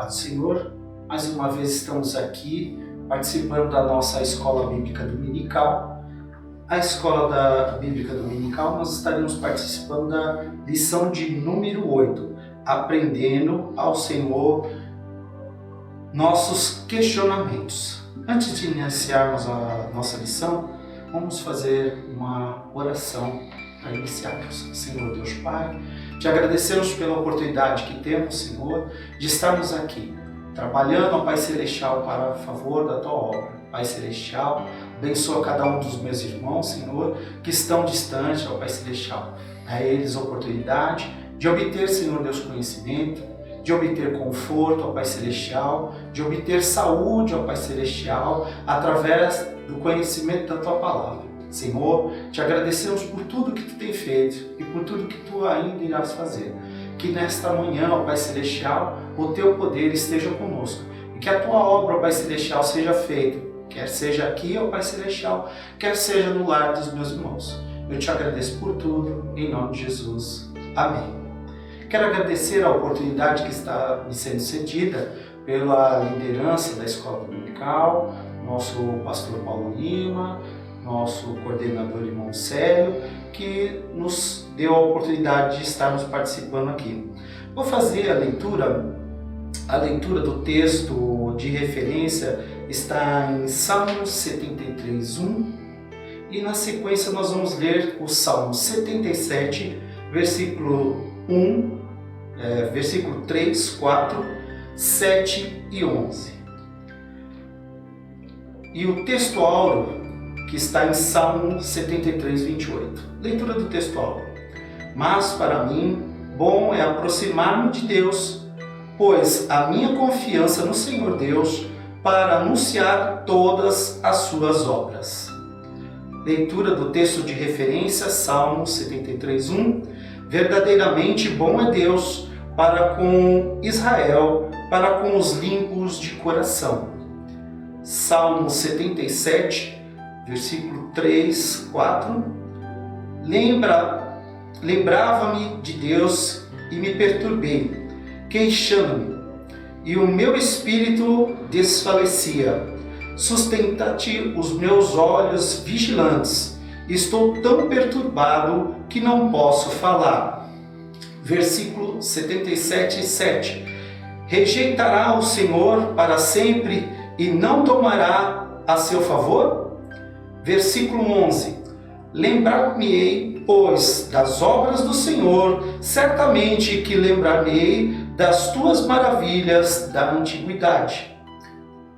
do Senhor. Mais uma vez estamos aqui participando da nossa Escola Bíblica Dominical. A Escola Bíblica Dominical nós estaremos participando da lição de número 8, aprendendo ao Senhor nossos questionamentos. Antes de iniciarmos a nossa lição, vamos fazer uma oração para iniciarmos. Senhor Deus Pai, te agradecemos pela oportunidade que temos, Senhor, de estarmos aqui, trabalhando, ó Pai Celestial, para favor da Tua obra. Pai Celestial, abençoa cada um dos meus irmãos, Senhor, que estão distantes, ó Pai Celestial. A eles a oportunidade de obter, Senhor Deus, conhecimento, de obter conforto, ó Pai Celestial, de obter saúde, ó Pai Celestial, através do conhecimento da Tua Palavra. Senhor, te agradecemos por tudo que Tu tem feito e por tudo que Tu ainda irás fazer. Que nesta manhã, ó Pai Celestial, o Teu poder esteja conosco e que a Tua obra, ó Pai Celestial, seja feita, quer seja aqui, ó Pai Celestial, quer seja no lar dos meus irmãos. Eu te agradeço por tudo, em nome de Jesus. Amém. Quero agradecer a oportunidade que está me sendo cedida pela liderança da Escola Dominical, nosso pastor Paulo Lima, nosso coordenador irmão Célio, que nos deu a oportunidade de estarmos participando aqui. Vou fazer a leitura do texto de referência está em Salmos 73:1 e na sequência nós vamos ler o Salmo 77, versículo 3, 4, 7 e 11. E o texto áureo que está em Salmo 73:28. Leitura do texto áureo. Mas para mim, bom é aproximar-me de Deus, pois a minha confiança no Senhor Deus para anunciar todas as suas obras. Leitura do texto de referência, Salmo 73:1. Verdadeiramente bom é Deus para com Israel, para com os limpos de coração. Salmo 77, versículo 3, 4. Lembrava-me de Deus e me perturbei, queixando-me, e o meu espírito desfalecia. Sustenta-te os meus olhos vigilantes. Estou tão perturbado que não posso falar. Versículo 77, 7. Rejeitará o Senhor para sempre e não tomará a seu favor? Versículo 11. Lembrar-me-ei, pois, das obras do Senhor, certamente que lembrar-me-ei das tuas maravilhas da antiguidade.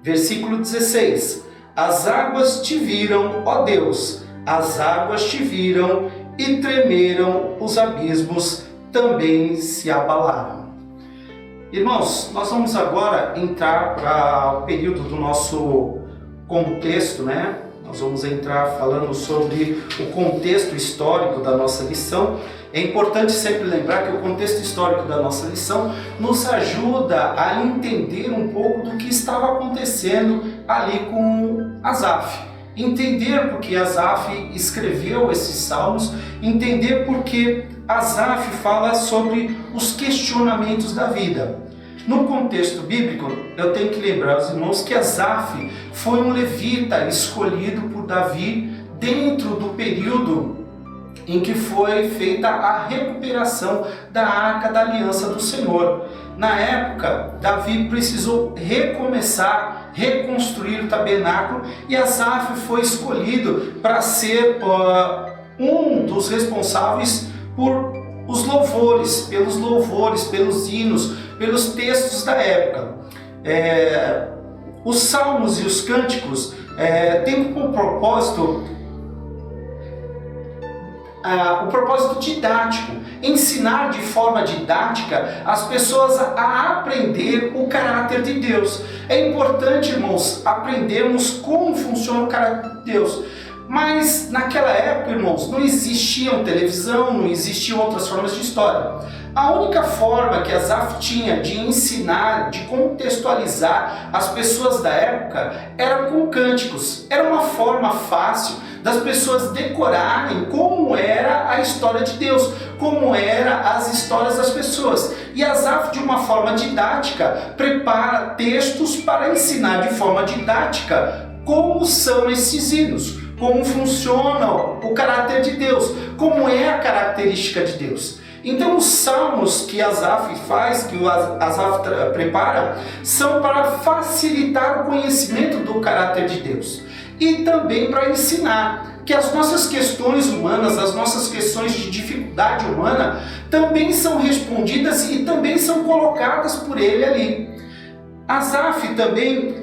Versículo 16. As águas te viram, ó Deus, as águas te viram e tremeram, os abismos também se abalaram. Irmãos, nós vamos agora entrar para o período do nosso contexto, né? Nós vamos entrar falando sobre o contexto histórico da nossa lição. É importante sempre lembrar que o contexto histórico da nossa lição nos ajuda a entender um pouco do que estava acontecendo ali com Asaf. Entender por que Asaf escreveu esses salmos, entender por que Asaf fala sobre os questionamentos da vida. No contexto bíblico, eu tenho que lembrar aos irmãos que Asaf foi um levita escolhido por Davi dentro do período em que foi feita a recuperação da Arca da Aliança do Senhor. Na época, Davi precisou recomeçar, reconstruir o tabernáculo e Asaf foi escolhido para ser um dos responsáveis por os louvores, pelos hinos, pelos textos da época. Os salmos e os cânticos têm como propósito o propósito didático, ensinar de forma didática as pessoas a aprender o caráter de Deus. É importante, irmãos, aprendermos como funciona o caráter de Deus. Mas naquela época, irmãos, não existia televisão, não existiam outras formas de história. A única forma que Asaf tinha de ensinar, de contextualizar as pessoas da época era com cânticos. Era uma forma fácil das pessoas decorarem como era a história de Deus, como eram as histórias das pessoas. E Asaf, de uma forma didática, prepara textos para ensinar de forma didática como são esses hinos, como funciona o caráter de Deus, como é a característica de Deus. Então os salmos que Asaf faz, que o Asaf prepara, são para facilitar o conhecimento do caráter de Deus e também para ensinar que as nossas questões humanas, as nossas questões de dificuldade humana, também são respondidas e também são colocadas por ele ali. Asaf também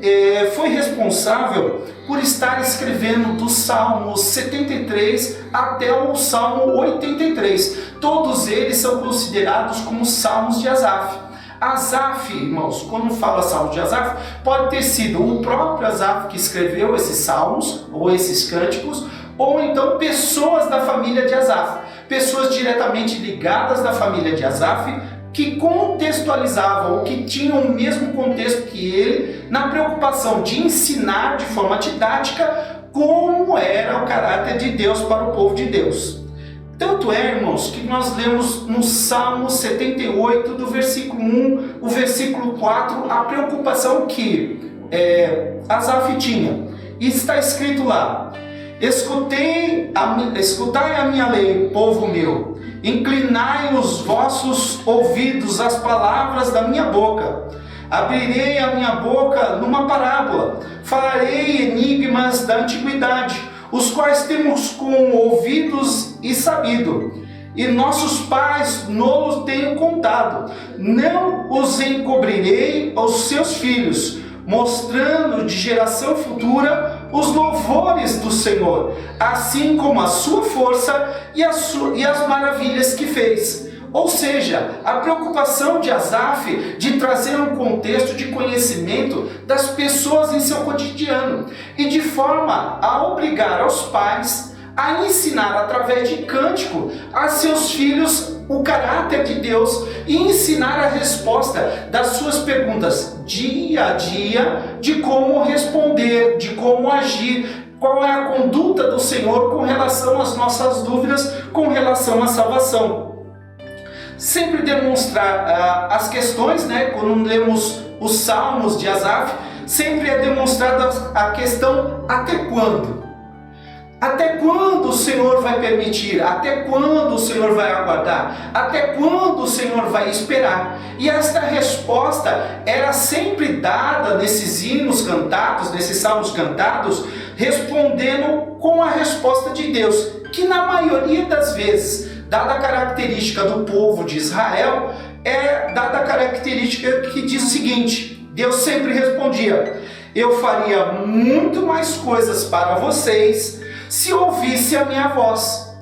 foi responsável por estar escrevendo dos Salmos 73 até o Salmo 83. Todos eles são considerados como Salmos de Asaf. Asaf, irmãos, quando fala Salmos de Asaf, pode ter sido o próprio Asaf que escreveu esses salmos ou esses cânticos, ou então pessoas da família de Asaf, pessoas diretamente ligadas da família de Asaf, que contextualizavam, ou que tinham o mesmo contexto que ele, na preocupação de ensinar de forma didática como era o caráter de Deus para o povo de Deus. Tanto é, irmãos, que nós lemos no Salmo 78, do versículo 1, o versículo 4, a preocupação que Asaf tinha. E está escrito lá: escutai a minha lei, povo meu, inclinai os vossos ouvidos às palavras da minha boca. Abrirei a minha boca numa parábola, falarei enigmas da antiguidade, os quais temos com ouvidos e sabido, e nossos pais nos têm contado. Não os encobrirei aos seus filhos, mostrando de geração futura os louvores do Senhor, assim como a sua força e as maravilhas que fez. Ou seja, a preocupação de Asaf de trazer um contexto de conhecimento das pessoas em seu cotidiano, e de forma a obrigar aos pais a ensinar através de cântico a seus filhos o caráter de Deus e ensinar a resposta das suas perguntas dia a dia, de como responder, de como agir, qual é a conduta do Senhor com relação às nossas dúvidas, com relação à salvação. Sempre demonstrar as questões, quando lemos os salmos de Asaf, sempre é demonstrada a questão até quando. Até quando o Senhor vai permitir? Até quando o Senhor vai aguardar? Até quando o Senhor vai esperar? E esta resposta era sempre dada nesses hinos cantados, nesses salmos cantados, respondendo com a resposta de Deus, que na maioria das vezes, dada a característica do povo de Israel, é dada a característica que diz o seguinte: Deus sempre respondia: eu faria muito mais coisas para vocês se ouvisse a minha voz.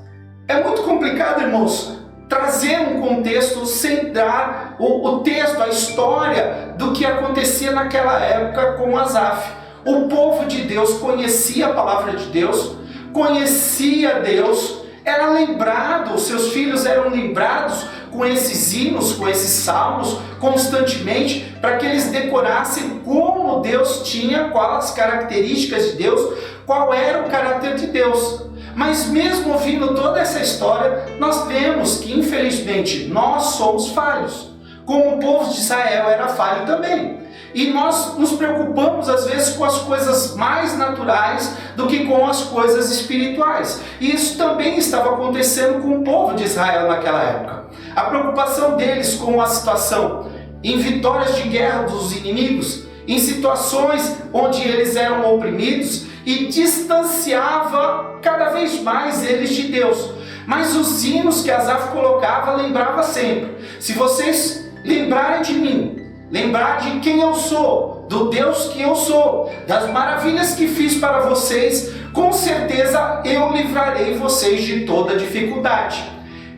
É muito complicado, irmãos, trazer um contexto sem dar o texto, a história do que acontecia naquela época com Asaf. O povo de Deus conhecia a palavra de Deus, conhecia Deus, era lembrado, os seus filhos eram lembrados com esses hinos, com esses salmos, constantemente, para que eles decorassem como Deus tinha, quais as características de Deus, qual era o caráter de Deus. Mas mesmo ouvindo toda essa história, nós vemos que, infelizmente, nós somos falhos, como o povo de Israel era falho também. E nós nos preocupamos às vezes com as coisas mais naturais do que com as coisas espirituais. E isso também estava acontecendo com o povo de Israel naquela época. A preocupação deles com a situação em vitórias de guerra dos inimigos, em situações onde eles eram oprimidos, e distanciava cada vez mais eles de Deus. Mas os hinos que Asaf colocava, lembrava sempre: se vocês lembrarem de mim, lembrar de quem eu sou, do Deus que eu sou, das maravilhas que fiz para vocês, com certeza eu livrarei vocês de toda dificuldade.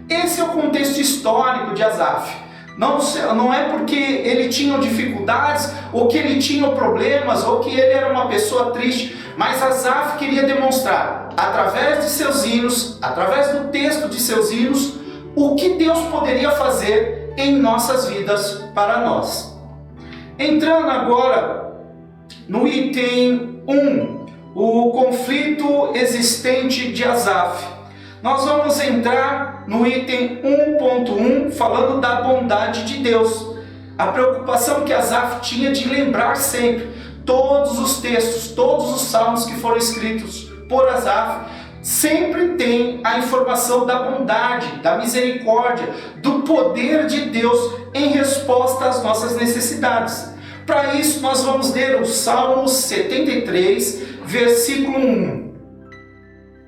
Esse é o contexto histórico de Asaf. Não é porque ele tinha dificuldades, ou que ele tinha problemas, ou que ele era uma pessoa triste, mas Asaf queria demonstrar, através de seus hinos, através do texto de seus hinos, o que Deus poderia fazer em nossas vidas para nós. Entrando agora no item 1, o conflito existente de Asaf. Nós vamos entrar no item 1.1, falando da bondade de Deus. A preocupação que Asaf tinha de lembrar sempre todos os textos, todos os salmos que foram escritos por Asaf, sempre tem a informação da bondade, da misericórdia, do poder de Deus em resposta às nossas necessidades. Para isso nós vamos ler o Salmo 73, versículo 1.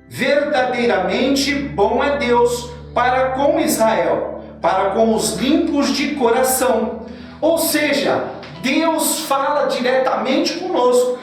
Verdadeiramente bom é Deus para com Israel, para com os limpos de coração. Ou seja, Deus fala diretamente conosco.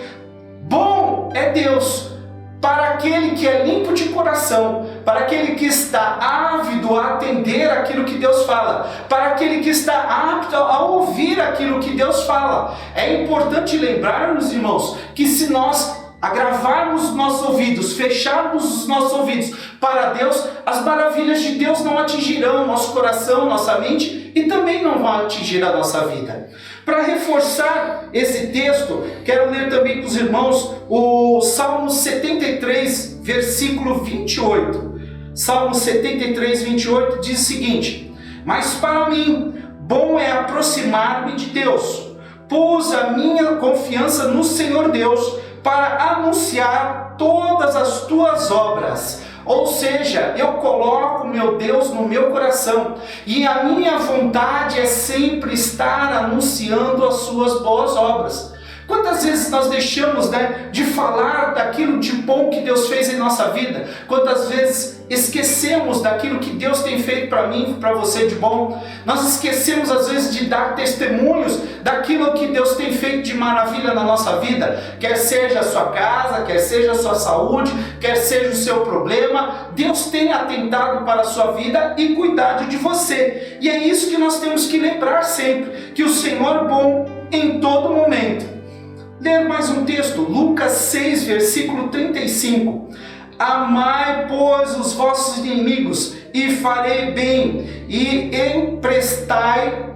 Bom é Deus para aquele que é limpo de coração, para aquele que está ávido a atender aquilo que Deus fala, para aquele que está apto a ouvir aquilo que Deus fala. É importante lembrarmos, irmãos, que se nós agravarmos os nossos ouvidos, fecharmos os nossos ouvidos para Deus, as maravilhas de Deus não atingirão nosso coração, nossa mente e também não vão atingir a nossa vida. Para reforçar esse texto, quero ler também para os irmãos o Salmo 73, versículo 28. Salmo 73, 28 diz o seguinte: mas para mim, bom é aproximar-me de Deus. Pus a minha confiança no Senhor Deus para anunciar todas as tuas obras. Ou seja, eu coloco meu Deus no meu coração e a minha vontade é sempre estar anunciando as suas boas obras. Quantas vezes nós deixamos de falar daquilo de bom que Deus fez em nossa vida? Quantas vezes esquecemos daquilo que Deus tem feito para mim e para você de bom? Nós esquecemos às vezes de dar testemunhos daquilo que Deus tem feito de maravilha na nossa vida. Quer seja a sua casa, quer seja a sua saúde, quer seja o seu problema, Deus tem atentado para a sua vida e cuidado de você. E é isso que nós temos que lembrar sempre, que o Senhor é bom em todo momento. Ler mais um texto, Lucas 6, versículo 35. Amai, pois, os vossos inimigos, e farei bem, e emprestai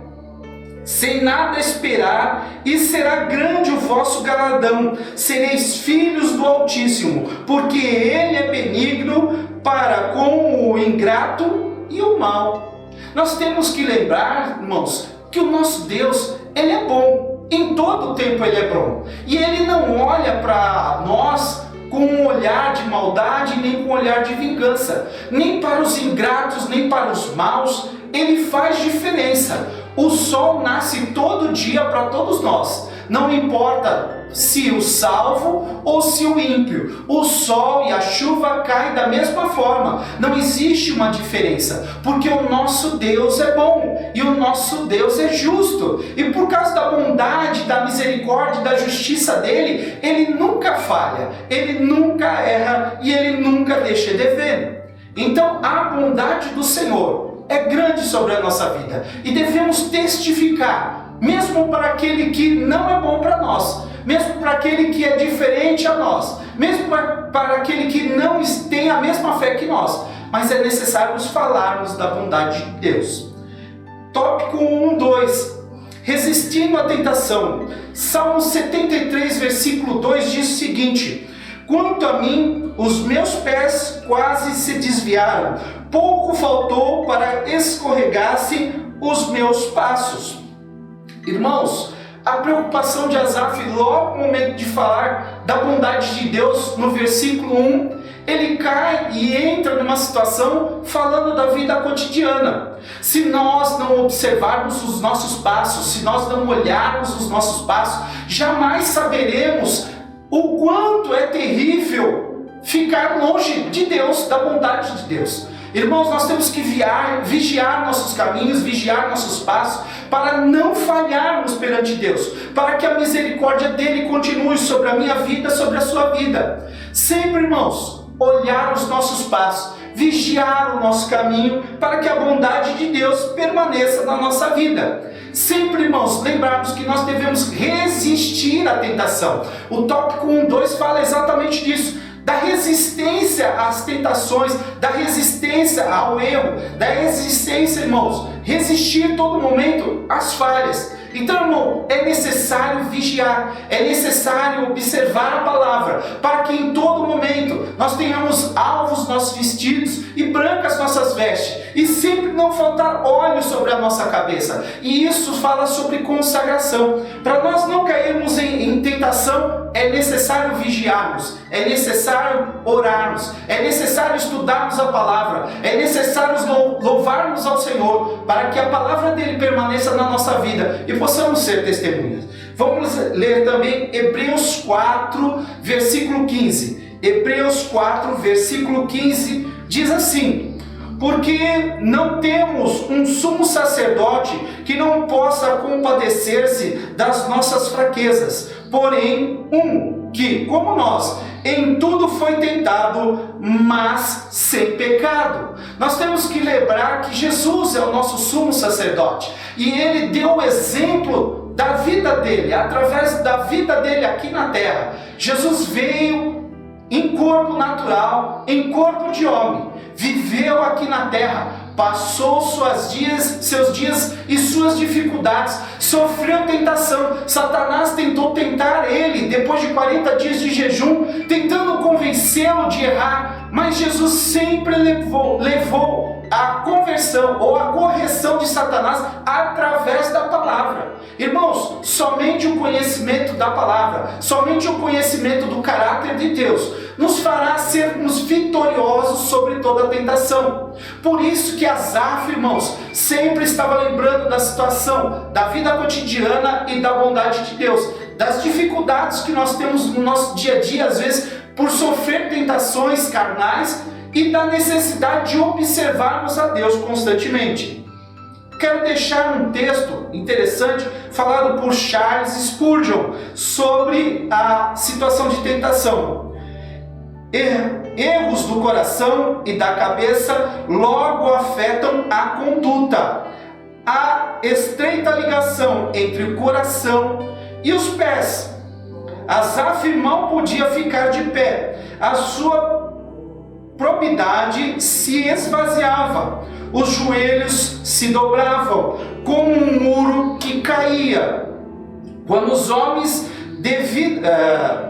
sem nada esperar, e será grande o vosso galardão. Sereis filhos do Altíssimo, porque Ele é benigno para com o ingrato e o mau. Nós temos que lembrar, irmãos, que o nosso Deus, Ele é bom. Em todo o tempo Ele é bom. E Ele não olha para nós com um olhar de maldade, nem com um olhar de vingança. Nem para os ingratos, nem para os maus. Ele faz diferença. O sol nasce todo dia para todos nós. Não importa se o salvo ou se o ímpio. O sol e a chuva caem da mesma forma. Não existe uma diferença. Porque o nosso Deus é bom. E o nosso Deus é justo. E por causa da bondade, da misericórdia, da justiça dele, ele nunca falha. Ele nunca erra. E ele nunca deixa dever. Então a bondade do Senhor é grande sobre a nossa vida. E devemos testificar. Mesmo para aquele que não é bom para nós, mesmo para aquele que é diferente a nós, mesmo para aquele que não tem a mesma fé que nós, mas é necessário nos falarmos da bondade de Deus. Tópico 1.2. Resistindo à tentação. Salmo 73, versículo 2 diz o seguinte: quanto a mim, os meus pés quase se desviaram, pouco faltou para escorregassem os meus passos. Irmãos, a preocupação de Asaf, logo no momento de falar da bondade de Deus, no versículo 1, ele cai e entra numa situação falando da vida cotidiana. Se nós não observarmos os nossos passos, se nós não olharmos os nossos passos, jamais saberemos o quanto é terrível ficar longe de Deus, da bondade de Deus. Irmãos, nós temos que vigiar nossos caminhos, vigiar nossos passos, para não falharmos perante Deus, para que a misericórdia dele continue sobre a minha vida, sobre a sua vida. Sempre, irmãos, olhar os nossos passos, vigiar o nosso caminho, para que a bondade de Deus permaneça na nossa vida. Sempre, irmãos, lembrarmos que nós devemos resistir à tentação. O tópico 1.2 fala exatamente disso. Da resistência às tentações, da resistência ao erro, da resistência, irmãos, resistir todo momento às falhas. Então, irmão, é necessário vigiar, é necessário observar a palavra, para que em todo momento nós tenhamos alvos nossos vestidos e brancas nossas vestes, e sempre não faltar óleo sobre a nossa cabeça. E isso fala sobre consagração. Para nós não cairmos em tentação, é necessário vigiarmos, é necessário orarmos, é necessário estudarmos a palavra, é necessário louvarmos ao Senhor, para que a palavra dele permaneça na nossa vida e possamos ser testemunhas. Vamos ler também Hebreus 4, versículo 15. Hebreus 4, versículo 15 diz assim: porque não temos um sumo sacerdote que não possa compadecer-se das nossas fraquezas, porém que, como nós, em tudo foi tentado, mas sem pecado. Nós temos que lembrar que Jesus é o nosso sumo sacerdote, e ele deu o exemplo da vida dele, através da vida dele aqui na terra. Jesus veio em corpo natural, em corpo de homem, viveu aqui na terra, passou seus dias e suas dificuldades, sofreu tentação. Satanás tentou tentar ele depois de 40 dias de jejum, tentando convencê-lo de errar, mas Jesus sempre levou a conversão ou a correção de Satanás através da palavra. Irmãos, somente o conhecimento da palavra, somente o conhecimento do caráter de Deus nos fará sermos vitoriosos sobre toda a tentação. Por isso que Asaf, irmãos, sempre estava lembrando da situação, da vida cotidiana e da bondade de Deus, das dificuldades que nós temos no nosso dia a dia, às vezes por sofrer tentações carnais, e da necessidade de observarmos a Deus constantemente. Quero deixar um texto interessante falado por Charles Spurgeon sobre a situação de tentação. Erros do coração e da cabeça logo afetam a conduta. Há estreita ligação entre o coração e os pés. Asaf mal podia ficar de pé. A sua probidade se esvaziava, os joelhos se dobravam, como um muro que caía. Quando os homens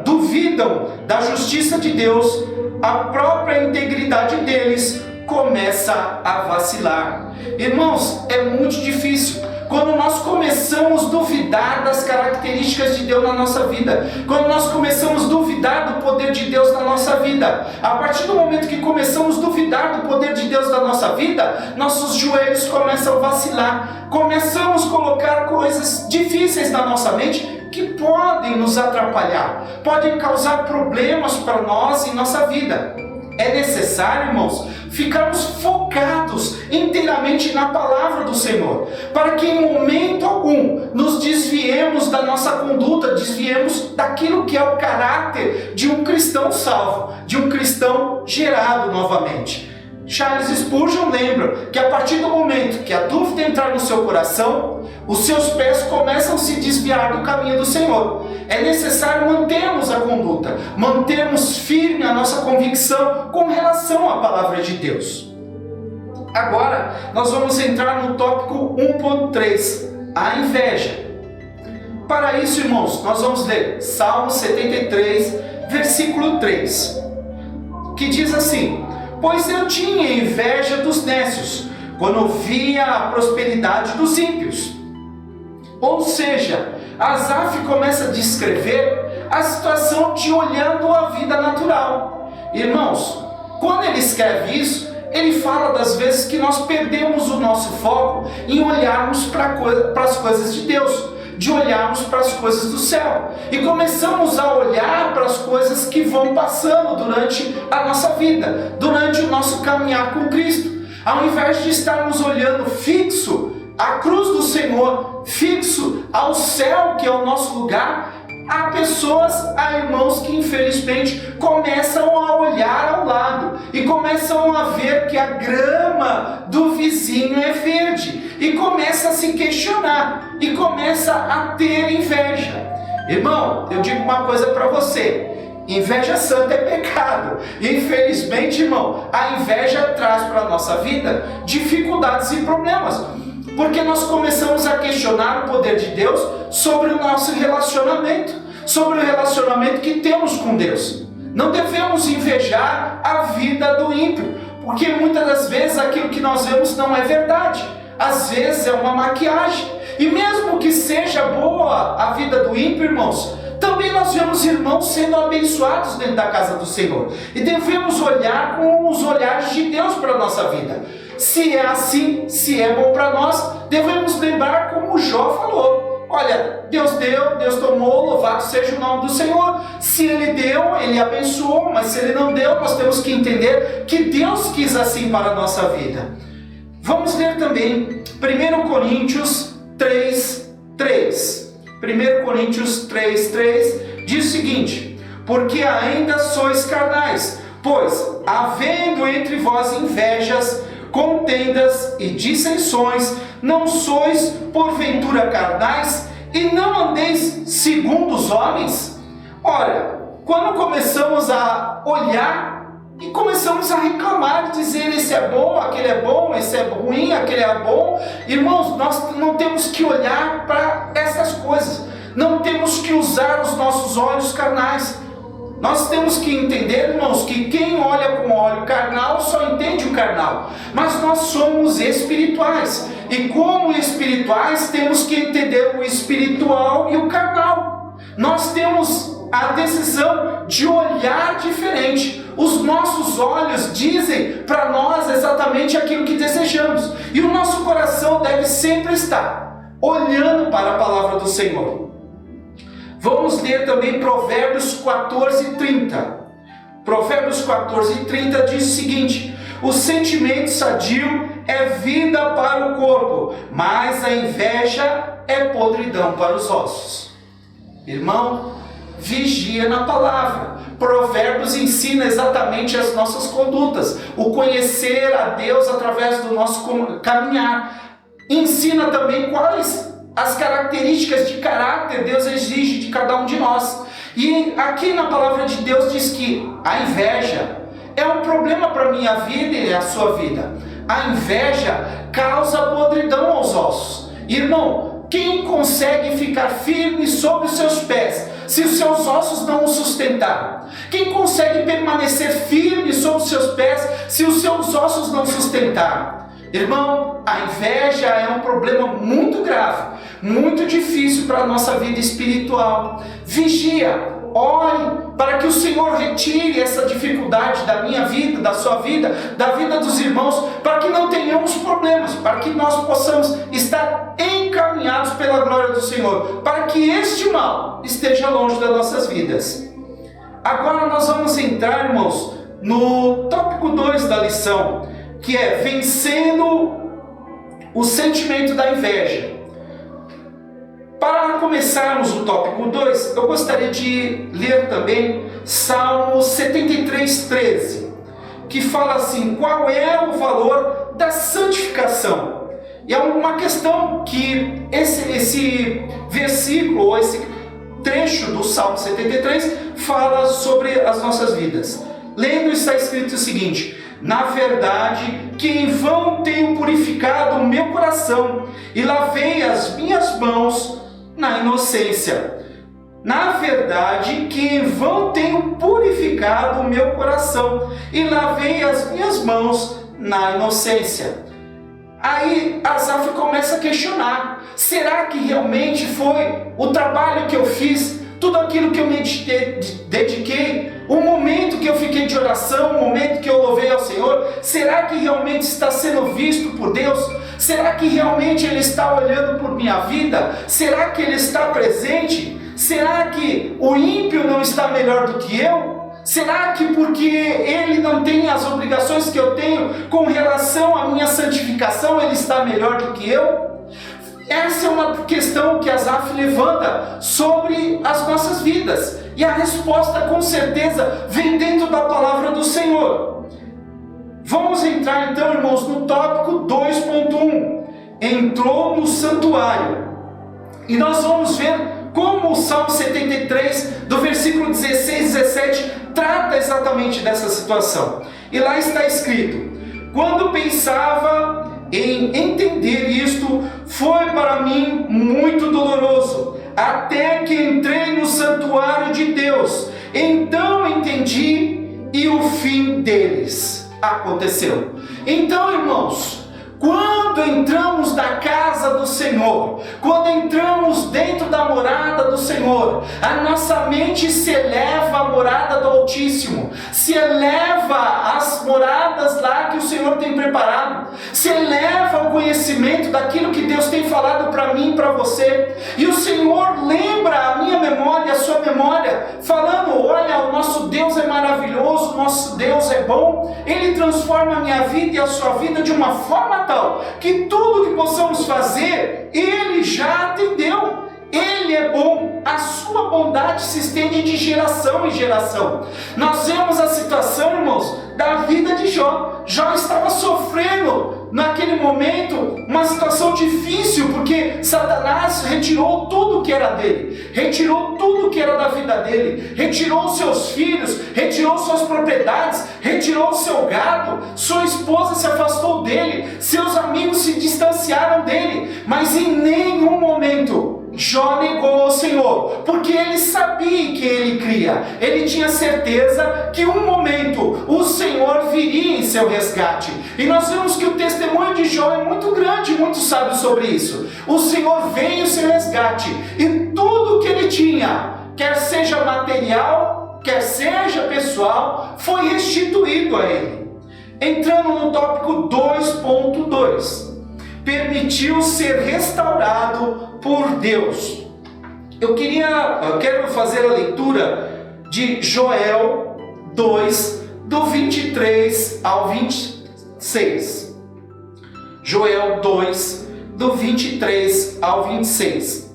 duvidam da justiça de Deus, a própria integridade deles começa a vacilar. Irmãos, é muito difícil quando nós começamos a duvidar das características de Deus na nossa vida, quando nós começamos a duvidar do poder de Deus na nossa vida. A partir do momento que começamos a duvidar do poder de Deus na nossa vida, nossos joelhos começam a vacilar, começamos a colocar coisas difíceis na nossa mente que podem nos atrapalhar, podem causar problemas para nós em nossa vida. É necessário, irmãos, ficarmos focados inteiramente na palavra do Senhor, para que em momento algum nos desviemos da nossa conduta, desviemos daquilo que é o caráter de um cristão salvo, de um cristão gerado novamente. Charles Spurgeon lembra que a partir do momento que a dúvida entrar no seu coração, os seus pés começam a se desviar do caminho do Senhor. É necessário mantermos a conduta, mantermos firme a nossa convicção com relação à palavra de Deus. Agora, nós vamos entrar no tópico 1.3, a inveja. Para isso, irmãos, nós vamos ler Salmo 73, versículo 3, que diz assim: pois eu tinha inveja dos nécios, quando via a prosperidade dos ímpios. Ou seja, Asaf começa a descrever a situação de olhando a vida natural. Irmãos, quando ele escreve isso, ele fala das vezes que nós perdemos o nosso foco em olharmos para as coisas de Deus, de olharmos para as coisas do céu, e começamos a olhar para as coisas que vão passando durante a nossa vida, durante o nosso caminhar com Cristo. Ao invés de estarmos olhando fixo à cruz do Senhor, fixo ao céu que é o nosso lugar, há pessoas, há irmãos que infelizmente começam a olhar ao lado e começam a ver que a grama do vizinho é verde e começa a se questionar e começa a ter inveja. Irmão, eu digo uma coisa para você: inveja santa é pecado. E infelizmente, irmão, a inveja traz para a nossa vida dificuldades e problemas. Porque nós começamos a questionar o poder de Deus sobre o nosso relacionamento, sobre o relacionamento que temos com Deus. Não devemos invejar a vida do ímpio, porque muitas das vezes aquilo que nós vemos não é verdade. Às vezes é uma maquiagem. E mesmo que seja boa a vida do ímpio, irmãos, também nós vemos irmãos sendo abençoados dentro da casa do Senhor. E devemos olhar com os olhares de Deus para a nossa vida. Se é assim, se é bom para nós, devemos lembrar como Jó falou. Olha, Deus deu, Deus tomou, louvado seja o nome do Senhor. Se Ele deu, Ele abençoou, mas se Ele não deu, nós temos que entender que Deus quis assim para a nossa vida. Vamos ler também 1 Coríntios 3:3. 1 Coríntios 3:3 diz o seguinte: porque ainda sois carnais, pois, havendo entre vós invejas, contendas e dissensões, não sois porventura carnais e não andeis segundo os homens? Ora, quando começamos a olhar e começamos a reclamar, dizer esse é bom, aquele é bom, esse é ruim, aquele é bom, irmãos, nós não temos que olhar para essas coisas, não temos que usar os nossos olhos carnais. Nós temos que entender, irmãos, que quem olha com olho carnal só entende o carnal, mas nós somos espirituais, e como espirituais temos que entender o espiritual e o carnal. Nós temos a decisão de olhar diferente. Os nossos olhos dizem para nós exatamente aquilo que desejamos, e o nosso coração deve sempre estar olhando para a palavra do Senhor. Vamos ler também Provérbios 14:30. Provérbios 14:30 diz o seguinte: o sentimento sadio é vida para o corpo, mas a inveja é podridão para os ossos. Irmão, vigia na palavra. Provérbios ensina exatamente as nossas condutas, o conhecer a Deus através do nosso caminhar. Ensina também quais as características de caráter Deus exige de cada um de nós. E aqui na palavra de Deus diz que a inveja é um problema para a minha vida e a sua vida. A inveja causa podridão aos ossos. Irmão, quem consegue ficar firme sobre os seus pés se os seus ossos não o sustentarem? Quem consegue permanecer firme sobre os seus pés se os seus ossos não sustentarem? Irmão, a inveja é um problema muito grave, muito difícil para a nossa vida espiritual. Vigia, ore para que o Senhor retire essa dificuldade da minha vida, da sua vida, da vida dos irmãos, para que não tenhamos problemas, para que nós possamos estar encaminhados pela glória do Senhor, para que este mal esteja longe das nossas vidas. Agora nós vamos entrar, irmãos, no tópico 2 da lição, que é vencendo o sentimento da inveja. Para começarmos o tópico 2, eu gostaria de ler também Salmo 73:13, que fala assim: qual é o valor da santificação? E é uma questão que esse versículo, ou esse trecho do Salmo 73, fala sobre as nossas vidas. Lendo, está escrito o seguinte: na verdade, que em vão tenho purificado o meu coração e lavei as minhas mãos na inocência. Na verdade, que em vão tenho purificado o meu coração e lavei as minhas mãos na inocência. Aí Asaf começa a questionar: será que realmente foi o trabalho que eu fiz, tudo aquilo que eu me dediquei, o momento que eu fiquei de oração, o momento que eu louvei ao Senhor, será que realmente está sendo visto por Deus? Será que realmente Ele está olhando por minha vida? Será que Ele está presente? Será que o ímpio não está melhor do que eu? Será que porque ele não tem as obrigações que eu tenho com relação à minha santificação, ele está melhor do que eu? Essa é uma questão que Asaf levanta sobre as nossas vidas. E a resposta, com certeza, vem dentro da palavra do Senhor. Vamos entrar então, irmãos, no tópico 2.1. Entrou no santuário. E nós vamos ver como o Salmo 73, do versículo 16 e 17, trata exatamente dessa situação. E lá está escrito: quando pensava em entender isto foi para mim muito doloroso, até que entrei no santuário de Deus. Então entendi e o fim deles aconteceu. Então, irmãos, quando entramos na casa do Senhor, quando entramos dentro da morada do Senhor, a nossa mente se eleva à morada do Altíssimo, se eleva às moradas lá que o Senhor tem preparado, se eleva ao conhecimento daquilo que Deus tem falado para mim e para você, e o Senhor lembra a minha memória, a sua memória, falando: olha, o nosso Deus é maravilhoso, o nosso Deus é bom, Ele transforma a minha vida e a sua vida de uma forma tal que tudo que possamos fazer, Ele já atendeu. Ele é bom, a sua bondade se estende de geração em geração. Nós vemos a situação, irmãos, da vida de Jó. Jó estava sofrendo naquele momento uma situação difícil, porque Satanás retirou tudo que era dele, retirou tudo que era da vida dele, retirou seus filhos, retirou suas propriedades, retirou seu gado, sua esposa se afastou dele, seus amigos se distanciaram dele, mas em nenhum momento Jó negou ao Senhor, porque ele sabia que ele cria, ele tinha certeza que um momento o Senhor viria em seu resgate. E nós vemos que o testemunho de Jó é muito grande, muito sábio sobre isso. O Senhor veio em seu resgate, e tudo que ele tinha, quer seja material, quer seja pessoal, foi restituído a ele. Entrando no tópico 2.2, permitiu ser restaurado por Deus. Eu quero fazer a leitura de Joel 2, do 23 ao 26. Joel 2, do 23 ao 26.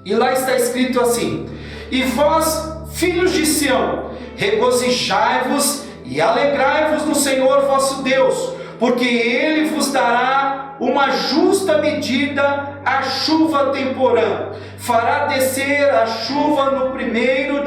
E lá está escrito assim: e vós, filhos de Sião, regozijai-vos e alegrai-vos no Senhor vosso Deus, porque Ele vos dará uma justa medida, a chuva temporã. Fará descer a chuva no primeiro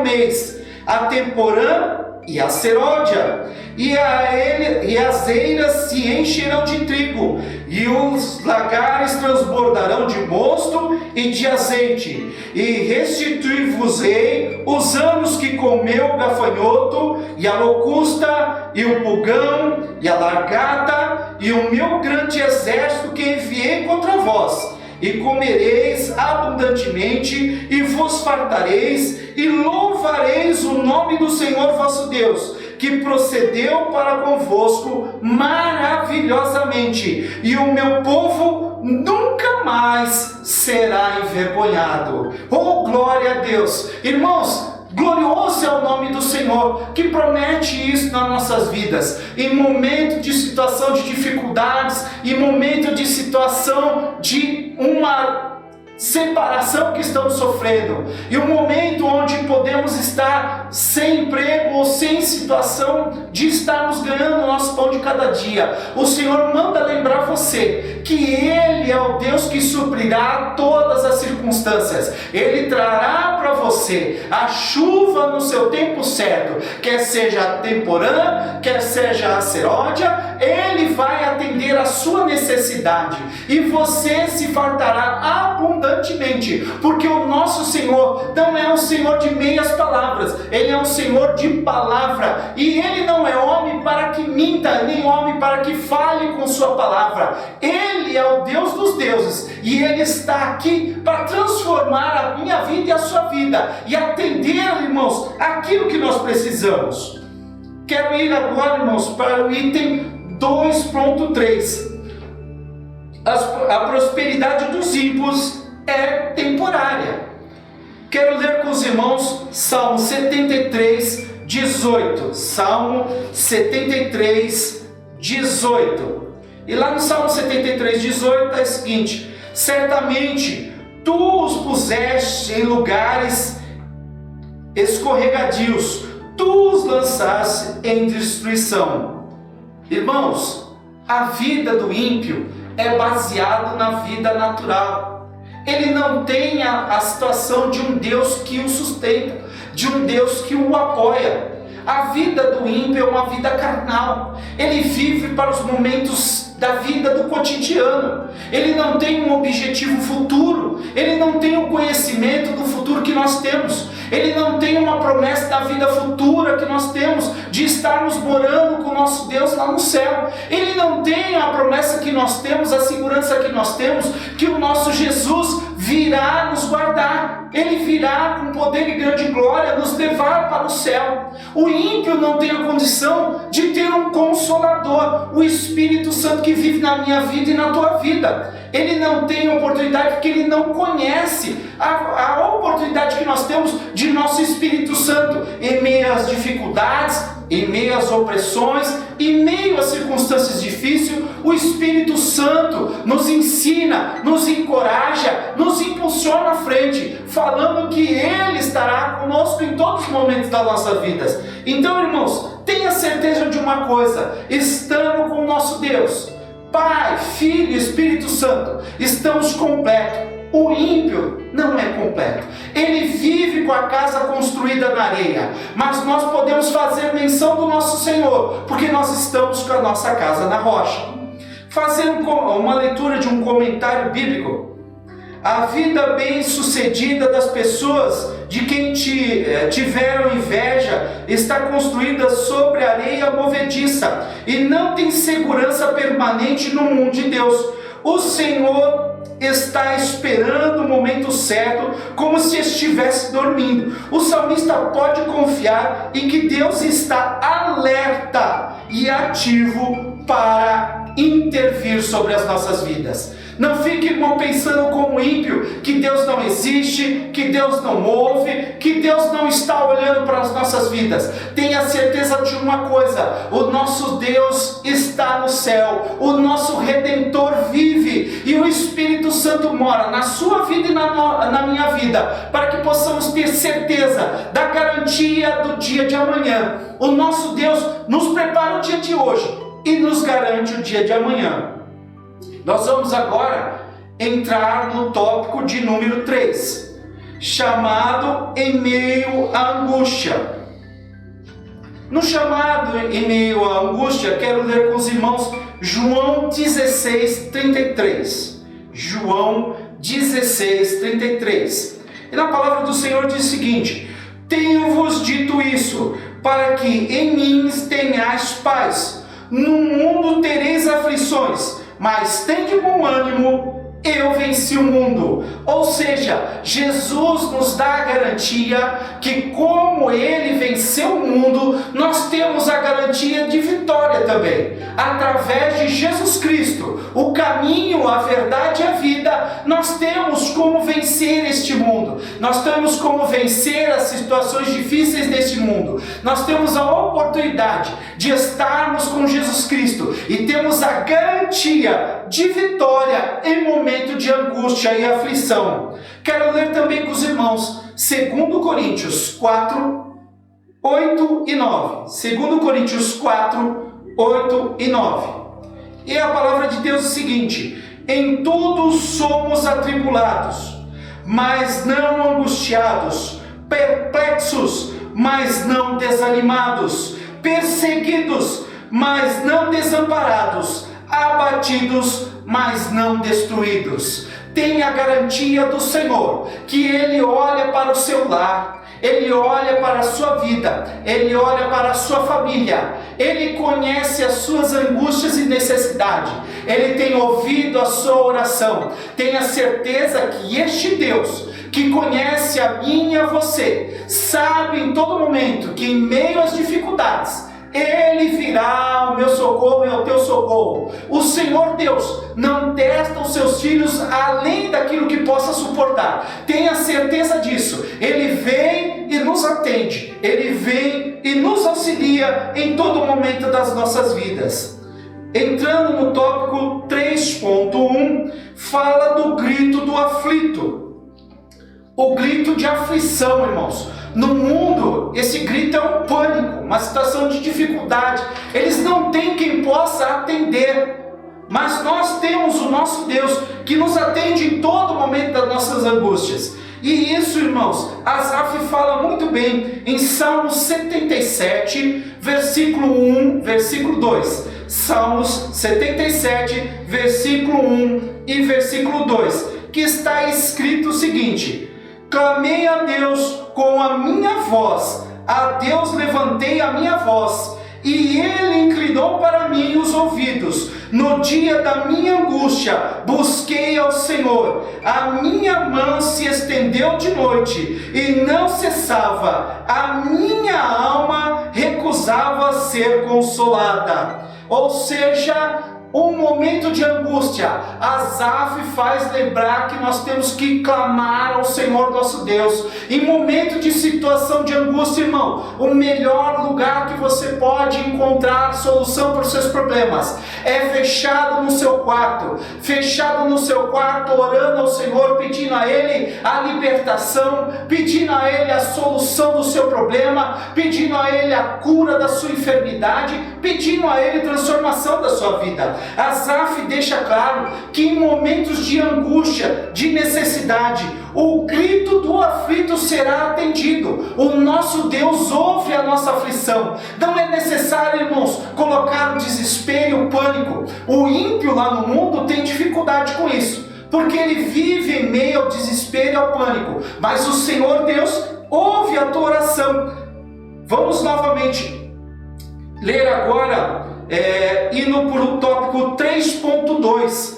mês, a temporã e a seródia, e as eiras se encherão de trigo, e os lagares transbordarão de mosto e de azeite, e restituir-vos-ei os anos que comeu o gafanhoto, e a locusta, e o pulgão, e a largata, e o meu grande exército que enviei contra vós. E comereis abundantemente, e vos fartareis, e louvareis o nome do Senhor vosso Deus, que procedeu para convosco maravilhosamente, e o meu povo nunca mais será envergonhado. Oh, glória a Deus! Irmãos, glorioso é o nome do Senhor, que promete isso nas nossas vidas. Em momento de situação de dificuldades, em momento de situação de uma separação que estamos sofrendo, e um momento onde podemos estar sem emprego ou sem situação de estarmos ganhando o nosso pão de cada dia, o Senhor manda lembrar você que Ele é o Deus que suprirá todas as circunstâncias. Ele trará para você a chuva no seu tempo certo, quer seja a temporã, quer seja a seródia. Ele vai atender a sua necessidade e você se fartará abundantemente, porque o nosso Senhor não é um Senhor de meias palavras, Ele é um Senhor de palavra, e Ele não é homem para que minta, nem homem para que fale com sua palavra. Ele é o Deus dos deuses, e Ele está aqui para transformar a minha vida e a sua vida, e atender, irmãos, aquilo que nós precisamos. Quero ir agora, irmãos, para o item 2.3. A prosperidade dos ímpios é temporária. Quero ler com os irmãos Salmo 73, 18. Salmo 73, 18. E lá no Salmo 73, 18 está o seguinte: certamente tu os puseste em lugares escorregadios, tu os lançaste em destruição. Irmãos, a vida do ímpio é baseada na vida natural. Ele não tem a situação de um Deus que o sustenta, de um Deus que o apoia. A vida do ímpio é uma vida carnal. Ele vive para os momentos da vida do cotidiano. Ele não tem um objetivo futuro, ele não tem um conhecimento do futuro que nós temos, ele não tem uma promessa da vida futura que nós temos, de estarmos morando com o nosso Deus lá no céu. Ele não tem a promessa que nós temos, a segurança que nós temos, que o nosso Jesus virá nos guardar, ele virá com poder e grande glória nos levar para o céu. O ímpio não tem a condição de ter um consolador, o Espírito Santo que vive na minha vida e na tua vida. Ele não tem oportunidade porque ele não conhece a oportunidade que nós temos de nosso Espírito Santo em meio às dificuldades, em meio às opressões, em meio às circunstâncias difíceis. O Espírito Santo nos ensina, nos encoraja, nos impulsiona à frente, falando que Ele estará conosco em todos os momentos das nossas vidas. Então, irmãos, tenha certeza de uma coisa: estando com o nosso Deus, Pai, Filho e Espírito Santo, estamos completos. O ímpio não é completo. Ele vive com a casa construída na areia, mas nós podemos fazer menção do nosso Senhor, porque nós estamos com a nossa casa na rocha. Fazer uma leitura de um comentário bíblico. A vida bem-sucedida das pessoas de quem tiveram inveja está construída sobre areia movediça e não tem segurança permanente no mundo de Deus. O Senhor está esperando o momento certo, como se estivesse dormindo. O salmista pode confiar em que Deus está alerta e ativo para intervir sobre as nossas vidas. Não fique, irmão, pensando como ímpio, que Deus não existe, que Deus não ouve, que Deus não está olhando para as nossas vidas. Tenha certeza de uma coisa: o nosso Deus está no céu, o nosso Redentor vive, e o Espírito Santo mora na sua vida e na minha vida, para que possamos ter certeza da garantia do dia de amanhã. O nosso Deus nos prepara o dia de hoje e nos garante o dia de amanhã. Nós vamos agora entrar no tópico de número 3, chamado em meio à angústia. No chamado em meio à angústia, quero ler com os irmãos João 16:33. João 16:33. E na palavra do Senhor diz o seguinte: tenho-vos dito isso, para que em mim tenhais paz. No mundo tereis aflições, mas tende bom ânimo, eu venci o mundo. Ou seja, Jesus nos dá a garantia que, como Ele venceu o mundo, nós temos a garantia de vitória também. Através de Jesus Cristo, o caminho, a verdade e a vida, nós temos como vencer este mundo. Nós temos como vencer as situações difíceis deste mundo. Nós temos a oportunidade de estarmos com Jesus Cristo e temos a garantia de vitória em momento de angústia e aflição. Quero ler também com os irmãos 2 Coríntios 4, 8 e 9. 2 Coríntios 4, 8 e 9. E a palavra de Deus é o seguinte: em tudo somos atribulados, mas não angustiados, perplexos, mas não desanimados, perseguidos, mas não desamparados, abatidos, mas não destruídos. Tenha a garantia do Senhor, que Ele olha para o seu lar, Ele olha para a sua vida, Ele olha para a sua família, Ele conhece as suas angústias e necessidades, Ele tem ouvido a sua oração. Tenha certeza que este Deus, que conhece a mim e a você, sabe em todo momento que em meio às dificuldades, Ele virá ao meu socorro e ao teu socorro. O Senhor Deus não testa os seus filhos além daquilo que possa suportar. Tenha certeza disso. Ele vem e nos atende. Ele vem e nos auxilia em todo momento das nossas vidas. Entrando no tópico 3.1, fala do grito do aflito. O grito de aflição, irmãos. No mundo, esse grito é um pânico, uma situação de dificuldade. Eles não têm quem possa atender. Mas nós temos o nosso Deus, que nos atende em todo momento das nossas angústias. E isso, irmãos, Asaf fala muito bem em Salmos 77, versículo 1, versículo 2. Salmos 77, versículo 1 e versículo 2, que está escrito o seguinte: clamei a Deus com a minha voz, a Deus levantei a minha voz, e Ele inclinou para mim os ouvidos. No dia da minha angústia, busquei ao Senhor. A minha mão se estendeu de noite e não cessava. A minha alma recusava ser consolada. Ou seja, um momento de angústia, Asaf faz lembrar que nós temos que clamar ao Senhor nosso Deus. Em momento de situação de angústia, irmão, o melhor lugar que você pode encontrar solução para os seus problemas é fechado no seu quarto, orando ao Senhor, pedindo a Ele a libertação, pedindo a Ele a solução do seu problema, pedindo a Ele a cura da sua enfermidade, pedindo a Ele transformação da sua vida. Asaf deixa claro que em momentos de angústia, de necessidade, o grito do aflito será atendido. O nosso Deus ouve a nossa aflição. Não é necessário, irmãos, colocar o desespero e o pânico. O ímpio lá no mundo tem dificuldade com isso, porque ele vive em meio ao desespero e ao pânico. Mas o Senhor Deus ouve a tua oração. Vamos novamente ler agora, indo para o tópico 3.2,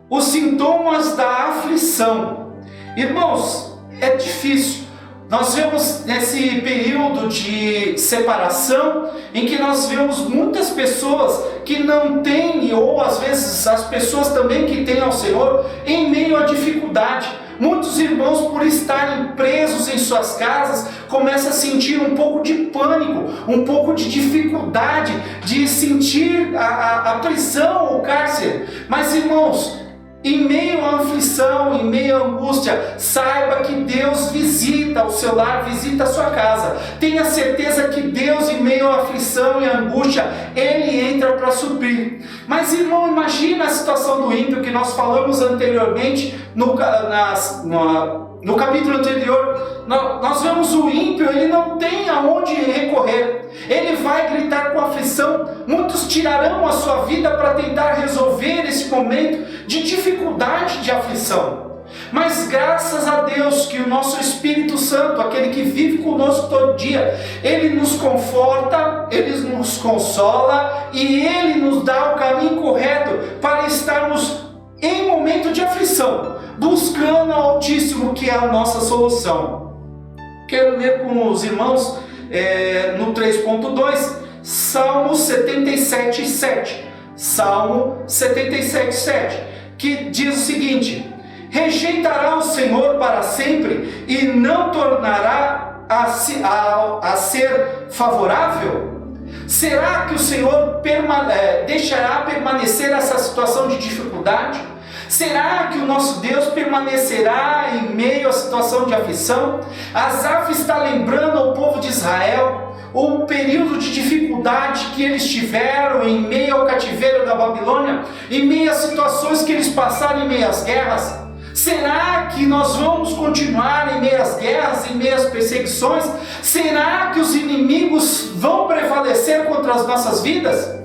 os sintomas da aflição. Irmãos, é difícil. Nós vemos nesse período de separação, em que nós vemos muitas pessoas que não têm, ou às vezes as pessoas também que têm ao Senhor, em meio à dificuldade. Muitos irmãos, por estarem presos em suas casas, começam a sentir um pouco de pânico, um pouco de dificuldade de sentir a prisão, o cárcere. Mas, irmãos, em meio à aflição, em meio à angústia, saiba que Deus visita o seu lar, visita a sua casa. Tenha certeza que Deus, em meio à aflição e à angústia, Ele entra para suprir. Mas, irmão, imagina a situação do ímpio que nós falamos anteriormente no capítulo anterior. Nós vemos o ímpio, ele não tem aonde recorrer. Ele vai gritar com aflição. Muitos tirarão a sua vida para tentar resolver esse momento de dificuldade, de aflição. Mas graças a Deus que o nosso Espírito Santo, aquele que vive conosco todo dia, Ele nos conforta, Ele nos consola e Ele nos dá o caminho correto para estarmos em momento de aflição, buscando ao Altíssimo, que é a nossa solução. Quero ler com os irmãos no 3.2, Salmo 77:7. Salmo 77:7, que diz o seguinte: rejeitará o Senhor para sempre e não tornará a ser favorável? Será que o Senhor deixará permanecer essa situação de dificuldade? Será que o nosso Deus permanecerá em meio à situação de aflição? Asaf está lembrando ao povo de Israel o período de dificuldade que eles tiveram em meio ao cativeiro da Babilônia, em meio às situações que eles passaram em meio às guerras. Será que nós vamos continuar em meio às guerras, em meio às perseguições? Será que os inimigos vão prevalecer contra as nossas vidas?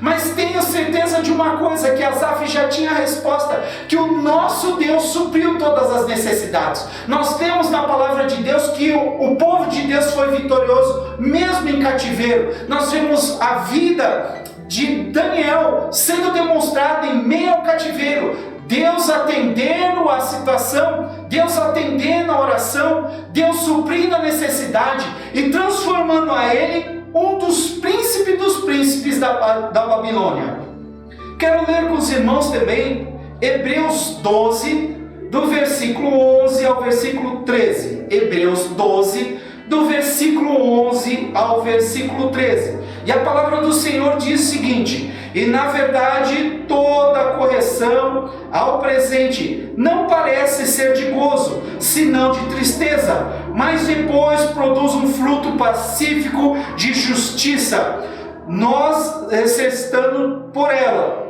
Mas tenho certeza de uma coisa, que Asaf já tinha a resposta, que o nosso Deus supriu todas as necessidades. Nós temos na palavra de Deus que o povo de Deus foi vitorioso, mesmo em cativeiro. Nós vemos a vida de Daniel sendo demonstrada em meio ao cativeiro. Deus atendendo a situação, Deus atendendo a oração, Deus suprindo a necessidade e transformando a ele um dos príncipes da Babilônia. Quero ler com os irmãos também Hebreus 12, do versículo 11 ao versículo 13. Hebreus 12, do versículo 11 ao versículo 13. E a palavra do Senhor diz o seguinte: e na verdade toda correção ao presente não parece ser de gozo, senão de tristeza, mas depois produz um fruto pacífico de justiça, nós necessitando por ela.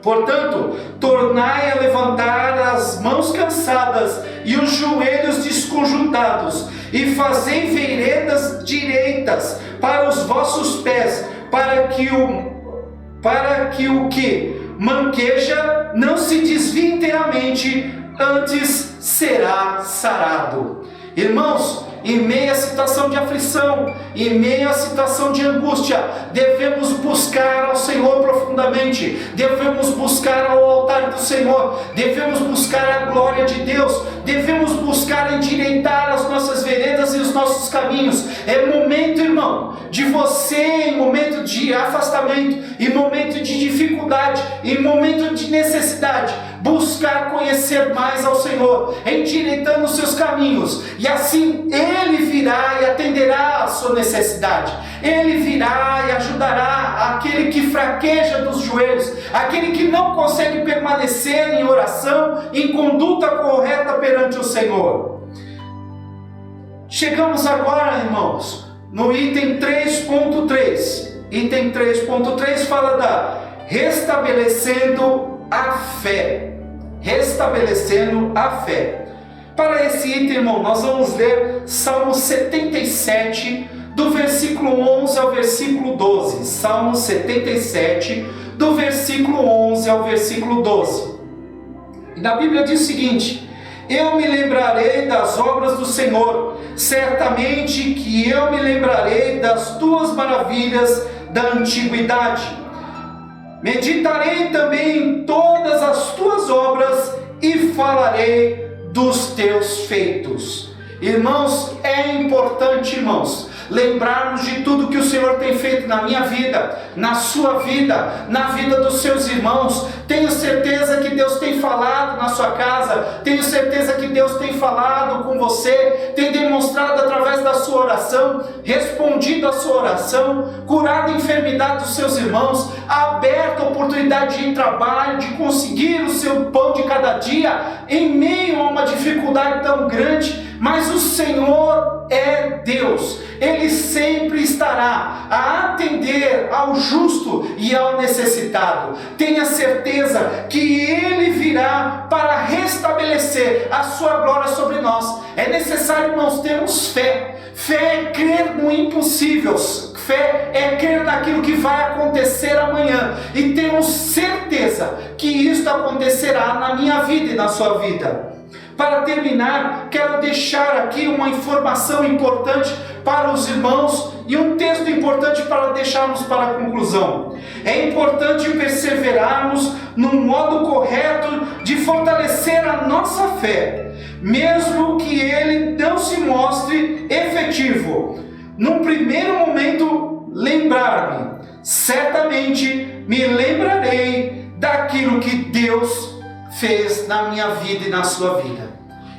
Portanto, tornai a levantar as mãos cansadas e os joelhos desconjuntados, e fazei veredas direitas para os vossos pés, para que o que manqueja não se desvie inteiramente, antes será sarado. Irmãos, em meio à situação de aflição, em meio à situação de angústia, devemos buscar ao Senhor profundamente, devemos buscar ao altar do Senhor, devemos buscar a glória de Deus, devemos buscar endireitar as nossas veredas e os nossos caminhos. É momento, irmão, de você, em momento de afastamento, em momento de dificuldade, em momento de necessidade, buscar conhecer mais ao Senhor, endireitando os seus caminhos, e assim Ele virá e atenderá a sua necessidade. Ele virá e ajudará aquele que fraqueja dos joelhos, aquele que não consegue permanecer em oração, em conduta correta perante o Senhor. Chegamos agora, irmãos, no item 3.3. Item 3.3 fala da restabelecendo a fé. Restabelecendo a fé. Para esse item, irmão, nós vamos ler Salmo 77, do versículo 11 ao versículo 12. Salmo 77, do versículo 11 ao versículo 12. E na Bíblia diz o seguinte: eu me lembrarei das obras do Senhor, certamente que eu me lembrarei das tuas maravilhas da antiguidade. Meditarei também em todas as tuas obras e falarei dos teus feitos. Irmãos, é importante, irmãos, lembrarmos de tudo que o Senhor tem feito na minha vida, na sua vida, na vida dos seus irmãos. Tenho certeza que Deus tem falado na sua casa, tenho certeza que Deus tem falado com você, tem demonstrado através da sua oração, respondido a sua oração, curado a enfermidade dos seus irmãos, aberto a oportunidade de trabalho, de conseguir o seu pão de cada dia, em meio a uma dificuldade tão grande. Mas o Senhor é Deus, Ele sempre estará a atender ao justo e ao necessitado. Tenha certeza que Ele virá para restabelecer a sua glória sobre nós. É necessário, irmãos, termos fé. Fé é crer no impossível. Fé é crer naquilo que vai acontecer amanhã. E temos certeza que isto acontecerá na minha vida e na sua vida. Para terminar, quero deixar aqui uma informação importante para os irmãos e um texto importante para deixarmos para a conclusão. É importante perseverarmos no modo correto de fortalecer a nossa fé, mesmo que ele não se mostre efetivo. Num primeiro momento, lembrar-me, certamente me lembrarei daquilo que Deus fez na minha vida e na sua vida.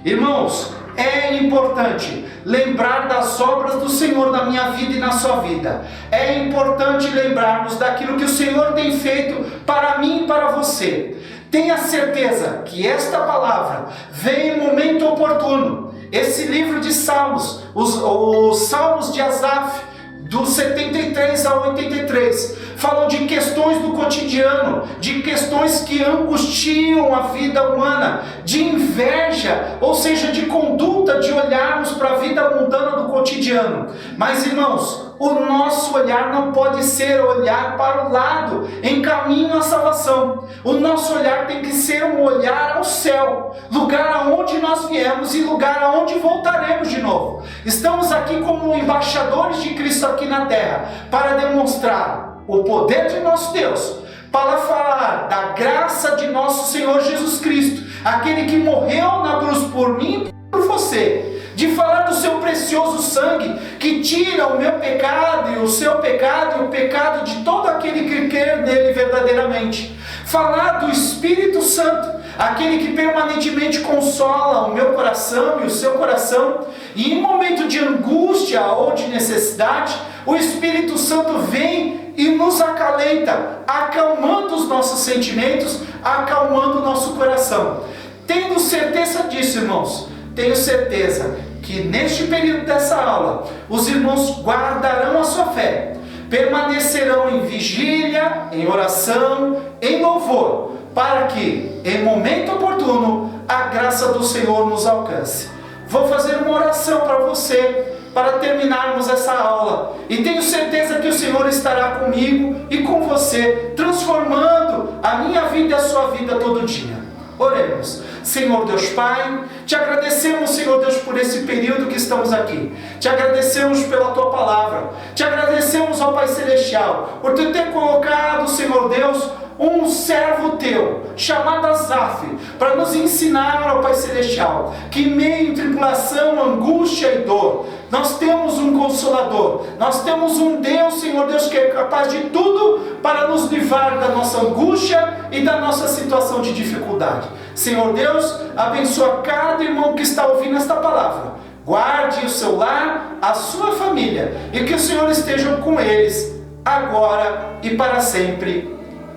Irmãos, é importante lembrar das obras do Senhor na minha vida e na sua vida. É importante lembrarmos daquilo que o Senhor tem feito para mim e para você. Tenha certeza que esta palavra vem em momento oportuno. Esse livro de Salmos, os Salmos de Asaf, do 73 ao 83, falam de questões do cotidiano, de questões que angustiam a vida humana, de inveja, ou seja, de conduta, de olharmos para a vida mundana do cotidiano. Mas, irmãos, o nosso olhar não pode ser olhar para o lado, em caminho à salvação. O nosso olhar tem que ser um olhar ao céu, lugar aonde nós viemos e lugar aonde voltaremos de novo. Estamos aqui como embaixadores de Cristo aqui na terra, para demonstrar o poder de nosso Deus, para falar da graça de nosso Senhor Jesus Cristo, aquele que morreu na cruz por mim e por você, de falar do seu precioso sangue, que tira o meu pecado e o seu pecado e o pecado de todo aquele que quer nele verdadeiramente. Falar do Espírito Santo, aquele que permanentemente consola o meu coração e o seu coração, e em momento de angústia ou de necessidade, o Espírito Santo vem e nos acalenta, acalmando os nossos sentimentos, acalmando o nosso coração. Tendo certeza disso, irmãos, tenho certeza que neste período dessa aula, os irmãos guardarão a sua fé, permanecerão em vigília, em oração, em louvor, para que, em momento oportuno, a graça do Senhor nos alcance. Vou fazer uma oração para você, para terminarmos essa aula. E tenho certeza que o Senhor estará comigo e com você, transformando a minha vida e a sua vida todo dia. Oremos. Senhor Deus Pai, te agradecemos, Senhor Deus, por esse período que estamos aqui. Te agradecemos pela Tua Palavra. Te agradecemos, ó Pai Celestial, por Tu ter colocado, Senhor Deus, um servo Teu, chamado Asaf, para nos ensinar, ó Pai Celestial, que em meio a tribulação, angústia e dor, nós temos um Consolador, nós temos um Deus, Senhor Deus, que é capaz de tudo para nos livrar da nossa angústia e da nossa situação de dificuldade. Senhor Deus, abençoa cada irmão que está ouvindo esta palavra. Guarde o seu lar, a sua família, e que o Senhor esteja com eles, agora e para sempre.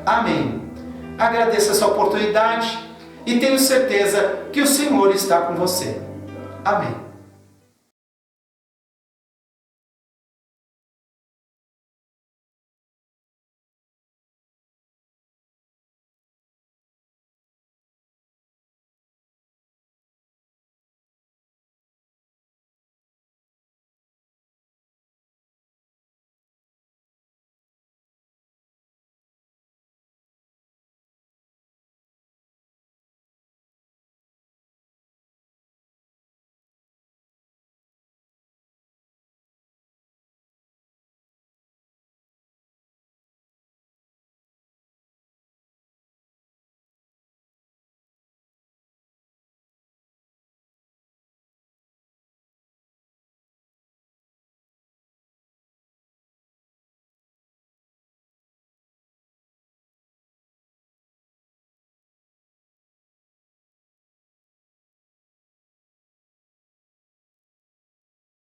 Amém. Agradeço essa oportunidade e tenho certeza que o Senhor está com você. Amém.